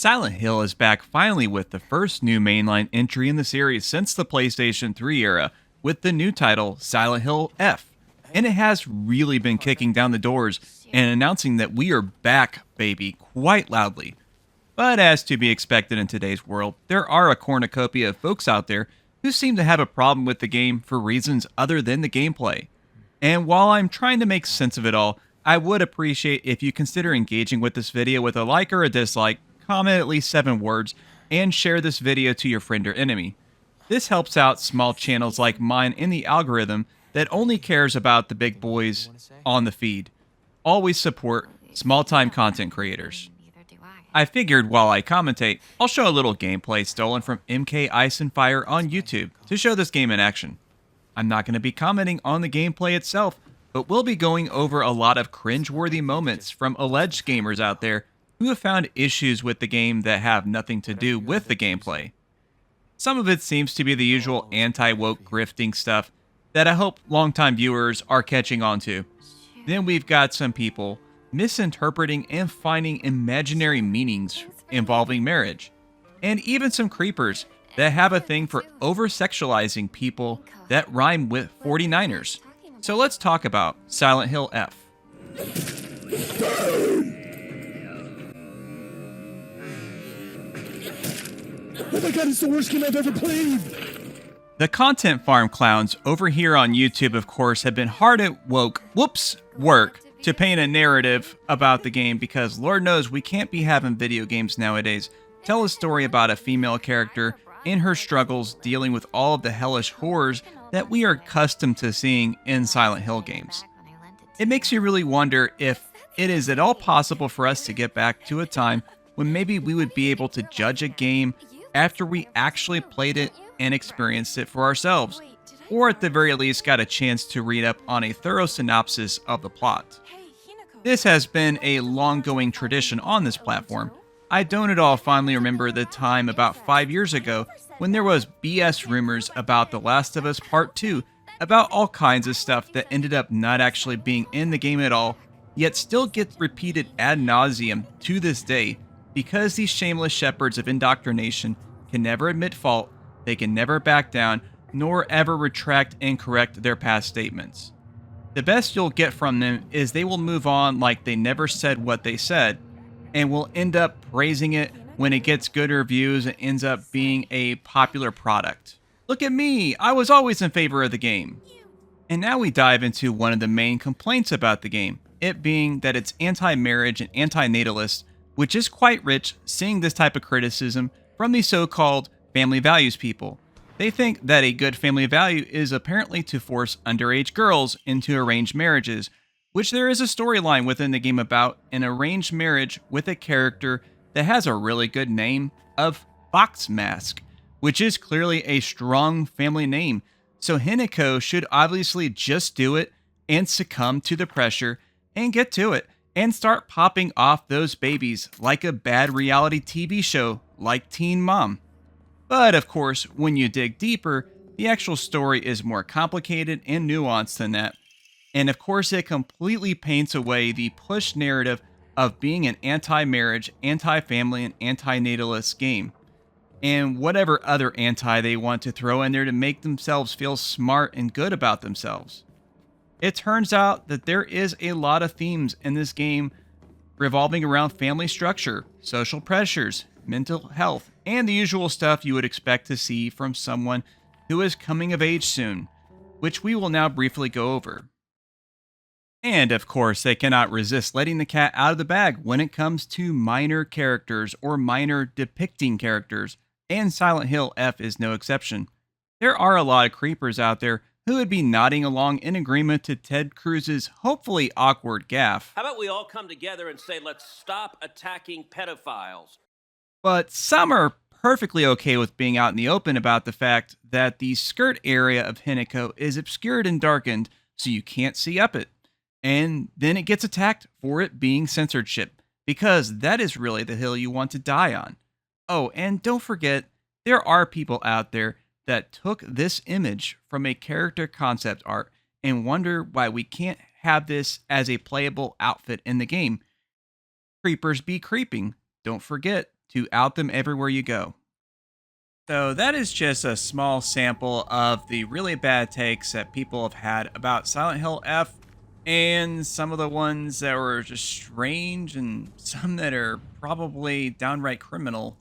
Silent Hill is back finally with the first new mainline entry in the series since the PlayStation 3 era, with the new title Silent Hill F. And it has really been kicking down the doors and announcing that we are back, baby, quite loudly. But as to be expected in today's world, there are a cornucopia of folks out there who seem to have a problem with the game for reasons other than the gameplay. And while I'm trying to make sense of it all, I would appreciate if you consider engaging with this video with a like or a dislike, comment at least 7 words, and share this video to your friend or enemy. This helps out small channels like mine in the algorithm that only cares about the big boys on the feed. Always support small-time content creators. I figured while I commentate, I'll show a little gameplay stolen from MK Ice and Fire on YouTube to show this game in action. I'm not going to be commenting on the gameplay itself, but we'll be going over a lot of cringe-worthy moments from alleged gamers out there who have found issues with the game that have nothing to do with the gameplay. Some of it seems to be the usual anti-woke grifting stuff that I hope longtime viewers are catching on to. Then we've got some people misinterpreting and finding imaginary meanings involving marriage. And even some creepers that have a thing for over-sexualizing people that rhyme with 49ers. So let's talk about Silent Hill F. Oh my god, it's the worst game I've ever played! The content farm clowns over here on YouTube, of course, have been hard at work to paint a narrative about the game because Lord knows we can't be having video games nowadays tell a story about a female character in her struggles dealing with all of the hellish horrors that we are accustomed to seeing in Silent Hill games. It makes you really wonder if it is at all possible for us to get back to a time when maybe we would be able to judge a game after we actually played it and experienced it for ourselves, or at the very least got a chance to read up on a thorough synopsis of the plot. This has been a long-going tradition on this platform. I don't at all fondly remember the time about 5 years ago when there was BS rumors about The Last of Us Part 2, about all kinds of stuff that ended up not actually being in the game at all, yet still gets repeated ad nauseum to this day, because these shameless shepherds of indoctrination can never admit fault, they can never back down, nor ever retract and correct their past statements. The best you'll get from them is they will move on like they never said what they said, and will end up praising it when it gets good reviews and ends up being a popular product. Look at me, I was always in favor of the game. And now we dive into one of the main complaints about the game, it being that it's anti-marriage and anti-natalist, which is quite rich seeing this type of criticism from the so-called family values people. They think that a good family value is apparently to force underage girls into arranged marriages, which there is a storyline within the game about an arranged marriage with a character that has a really good name of Fox Mask, which is clearly a strong family name, so Hinako should obviously just do it and succumb to the pressure and get to it and start popping off those babies like a bad reality TV show like Teen Mom. But of course, when you dig deeper, the actual story is more complicated and nuanced than that. And of course, it completely paints away the push narrative of being an anti-marriage, anti-family, and anti-natalist game. And whatever other anti they want to throw in there to make themselves feel smart and good about themselves. It turns out that there is a lot of themes in this game revolving around family structure, social pressures, mental health, and the usual stuff you would expect to see from someone who is coming of age soon, which we will now briefly go over. And of course, they cannot resist letting the cat out of the bag when it comes to minor characters or minor depicting characters, and Silent Hill F is no exception. There are a lot of creepers out there who would be nodding along in agreement to Ted Cruz's hopefully awkward gaffe. How about we all come together and say, let's stop attacking pedophiles? But some are perfectly okay with being out in the open about the fact that the skirt area of Hinako is obscured and darkened so you can't see up it. And then it gets attacked for it being censorship, because that is really the hill you want to die on. Oh, and don't forget, there are people out there that took this image from a character concept art and wonder why we can't have this as a playable outfit in the game. Creepers be creeping. Don't forget to out them everywhere you go. So that is just a small sample of the really bad takes that people have had about Silent Hill F, and some of the ones that were just strange and some that are probably downright criminal.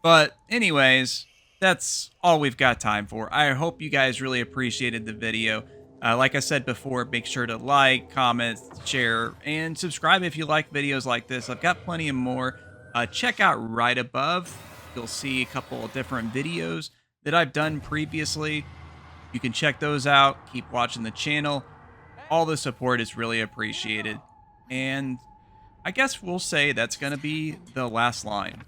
But anyways, that's all we've got time for. I hope you guys really appreciated the video. Like I said before, make sure to like, comment, share, and subscribe if you like videos like this. I've got plenty of more. Check out right above. You'll see a couple of different videos that I've done previously. You can check those out. Keep watching the channel. All the support is really appreciated. And I guess we'll say that's going to be the last line.